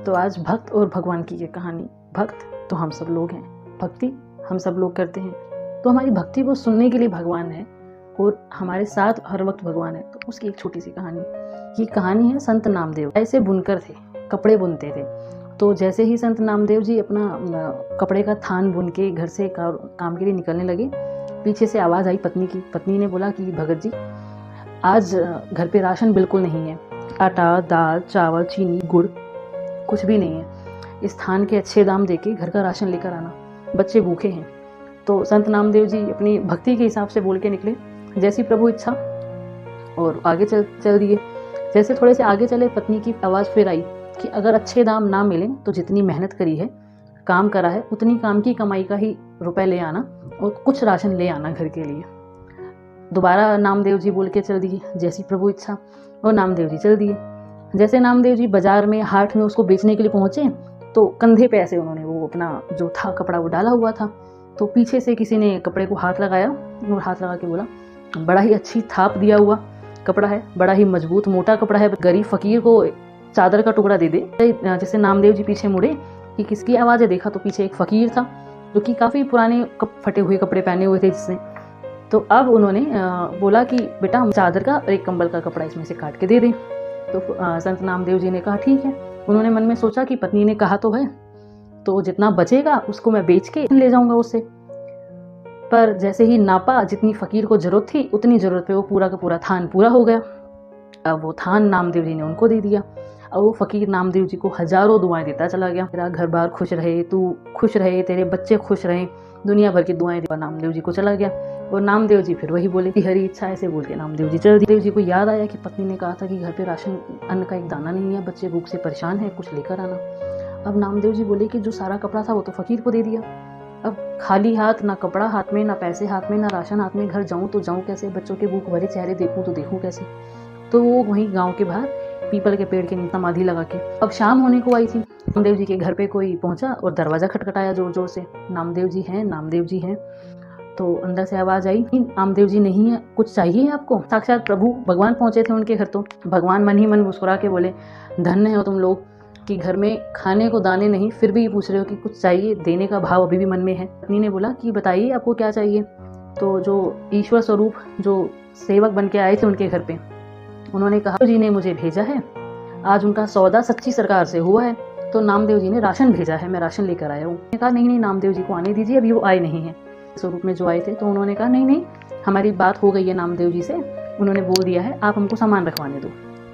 तो आज भक्त और भगवान की ये कहानी। भक्त तो हम सब लोग हैं, भक्ति हम सब लोग करते हैं, तो हमारी भक्ति को सुनने के लिए भगवान है और हमारे साथ हर वक्त भगवान है। तो उसकी एक छोटी सी कहानी, ये कहानी है संत नामदेव। ऐसे बुनकर थे, कपड़े बुनते थे। तो जैसे ही संत नामदेव जी अपना कपड़े का थान बुन के घर से काम के लिए निकलने लगे, पीछे से आवाज़ आई पत्नी की। पत्नी ने बोला कि भगत जी, आज घर पे राशन बिल्कुल नहीं है, आटा, दाल, चावल, चीनी, गुड़ कुछ भी नहीं है। इस थान के अच्छे दाम देके घर का राशन लेकर आना, बच्चे भूखे हैं। तो संत नामदेव जी अपनी भक्ति के हिसाब से बोल के निकले, जैसी प्रभु इच्छा, और आगे चल दिए। जैसे थोड़े से आगे चले, पत्नी की आवाज़ फिर आई कि अगर अच्छे दाम ना मिले तो जितनी मेहनत करी है, काम करा है, उतनी काम की कमाई का ही रुपए ले आना और कुछ राशन ले आना घर के लिए। दोबारा नामदेव जी बोल के चल दिए, जैसी प्रभु इच्छा, और नामदेव जी चल दिए। जैसे नामदेव जी बाजार में, हाट में उसको बेचने के लिए पहुंचे, तो कंधे पे ऐसे उन्होंने वो अपना जो था कपड़ा वो डाला हुआ था। तो पीछे से किसी ने कपड़े को हाथ लगाया और हाथ लगा के बोला, बड़ा ही अच्छी थाप दिया हुआ कपड़ा है, बड़ा ही मजबूत मोटा कपड़ा है, गरीब फकीर को चादर का टुकड़ा दे दे। जैसे नामदेव जी पीछे मुड़े कि किसकी आवाज़ है, देखा तो पीछे एक फकीर था जो कि काफ़ी पुराने फटे हुए कपड़े पहने हुए थे जिसने। तो अब उन्होंने बोला कि बेटा, चादर का और एक कंबल का कपड़ा इसमें से काट के दे दें। तो संत नामदेव जी ने कहा ठीक है। उन्होंने मन में सोचा कि पत्नी ने कहा तो है, तो जितना बचेगा उसको मैं बेच के ले जाऊंगा उससे। पर जैसे ही नापा, जितनी फकीर को जरूरत थी उतनी जरूरत पे वो पूरा का पूरा थान पूरा हो गया। अब वो थान नामदेव जी ने उनको दे दिया। अब वो फकीर नामदेव जी को हजारों दुआएं देता चला गया, तेरा घर बार खुश रहे, तू खुश रहे, तेरे बच्चे खुश रहे, दुनिया भर की दुआएं देता नामदेव जी को चला गया। और नामदेव जी फिर वही बोले कि हरी इच्छा, ऐसे बोल के नामदेव जी चल दिए। देव जी को याद आया कि पत्नी ने कहा था कि घर पे राशन अन्न का एक दाना नहीं है, बच्चे भूख से परेशान है, कुछ लेकर आना। अब नामदेव जी बोले कि जो सारा कपड़ा था वो तो फकीर को दे दिया, अब खाली हाथ, ना कपड़ा हाथ में, ना पैसे हाथ में, ना राशन हाथ में, घर जाऊं तो जाऊं कैसे, बच्चों के भूख भरे चेहरे देखूं तो देखूं कैसे। तो वो वहीं गाँव के बाहर पीपल के पेड़ के नीचे समाधि लगा के, अब शाम होने को आई थी। नामदेव जी के घर पे कोई पहुंचा और दरवाजा खटखटाया जोर जोर से, नामदेव जी हैं, नामदेव जी हैं। तो अंदर से आवाज आई, नामदेव जी नहीं है, कुछ चाहिए आपको? साक्षात प्रभु भगवान पहुंचे थे उनके घर। तो भगवान मन ही मन मुस्कुरा के बोले, धन्य हो तुम लोग कि घर में खाने को दाने नहीं, फिर भी पूछ रहे हो कि कुछ चाहिए, देने का भाव अभी भी मन में है। पत्नी ने बोला कि बताइए आपको क्या चाहिए। तो जो ईश्वर स्वरूप जो सेवक बन के आए थे उनके घर पे, उन्होंने कहा जी ने मुझे भेजा है, आज उनका सौदा सच्ची सरकार से हुआ है, तो नामदेव जी ने राशन भेजा है, मैं राशन लेकर आया हूँ। कहा नहीं, नामदेव जी को आने दीजिए, अभी वो आए नहीं है स्वरूप में जो आए थे। तो उन्होंने कहा नहीं, हमारी बात हो गई है नामदेव जी से, उन्होंने बोल दिया है आप हमको सामान रखवाने दो।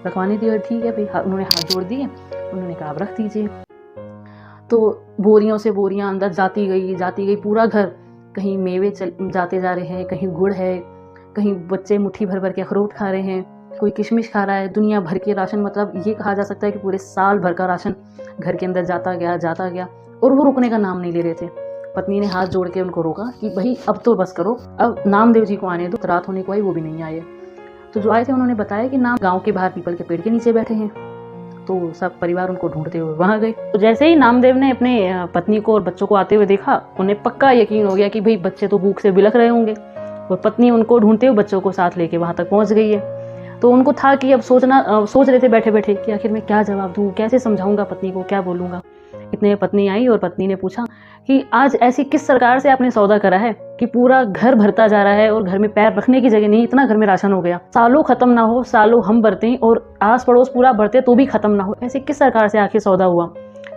रखवाने दिया, ठीक है भाई। उन्होंने हाथ जोड़ दिए, उन्होंने कहा आप रख दीजिए। तो बोरियों से बोरियां अंदर जाती गई, पूरा घर, कहीं मेवे जाते जा रहे हैं, कहीं गुड़ है, कहीं बच्चे मुट्ठी भर भर के अखरोट खा रहे हैं, कोई किशमिश खा रहा है, दुनिया भर के राशन, मतलब ये कहा जा सकता है कि पूरे साल भर का राशन घर के अंदर जाता गया, और वो रुकने का नाम नहीं ले रहे थे। पत्नी ने हाथ जोड़ के उनको रोका कि भाई अब तो बस करो, अब नामदेव जी को आने दो। रात होने को आई, वो भी नहीं आए। तो जो आए थे उन्होंने बताया कि नाम गांव के बाहर पीपल के पेड़ के नीचे बैठे हैं। तो सब परिवार उनको ढूंढते हुए वहां गए। तो जैसे ही नामदेव ने अपने पत्नी को और बच्चों को आते हुए देखा, उन्हें पक्का यकीन हो गया कि भाई बच्चे तो भूख से बिलख रहे होंगे, और पत्नी उनको ढूंढते हुए बच्चों को साथ लेके वहां तक पहुंच गई है। तो उनको था कि अब सोच रहे थे बैठे बैठे कि आखिर मैं क्या जवाब दूं, कैसे समझाऊंगा पत्नी को, क्या बोलूंगा। इतने पत्नी आई और पत्नी ने पूछा कि आज ऐसी किस सरकार से आपने सौदा करा है कि पूरा घर भरता जा रहा है और घर में पैर रखने की जगह नहीं, इतना घर में राशन हो गया, सालों खत्म ना हो, सालों हम बरते और आस पड़ोस पूरा भरते तो भी खत्म ना हो, ऐसे किस सरकार से आखिर सौदा हुआ।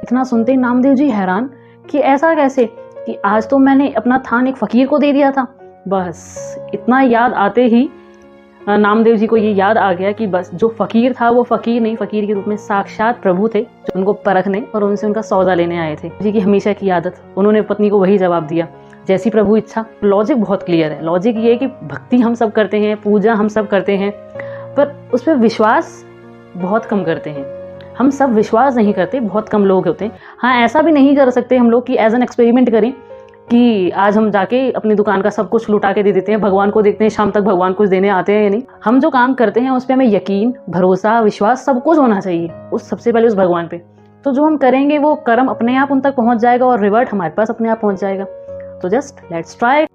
इतना सुनते ही नामदेव जी हैरान कि ऐसा कैसे, कि आज तो मैंने अपना थान एक फकीर को दे दिया था। बस इतना याद आते ही नामदेव जी को ये याद आ गया कि बस जो फकीर था वो फकीर नहीं, फकीर के रूप में साक्षात प्रभु थे जो उनको परखने और उनसे उनका सौदा लेने आए थे। जी की हमेशा की आदत, उन्होंने पत्नी को वही जवाब दिया, जैसी प्रभु इच्छा। लॉजिक बहुत क्लियर है। लॉजिक ये है कि भक्ति हम सब करते हैं, पूजा हम सब करते हैं, पर उस पर विश्वास बहुत कम करते हैं। हम सब विश्वास नहीं करते, बहुत कम लोग होते हैं। हाँ, ऐसा भी नहीं कर सकते हम लोग कि एज एन एक्सपेरिमेंट करें कि आज हम जाके अपनी दुकान का सब कुछ लुटा के दे देते हैं, भगवान को देखते हैं शाम तक भगवान कुछ देने आते हैं या नहीं। हम जो काम करते हैं उस पर हमें यकीन, भरोसा, विश्वास सब कुछ होना चाहिए, उस सबसे पहले उस भगवान पे। तो जो हम करेंगे वो कर्म अपने आप उन तक पहुंच जाएगा और रिवर्ट हमारे पास अपने आप पहुंच जाएगा। तो जस्ट लेट्स ट्राई।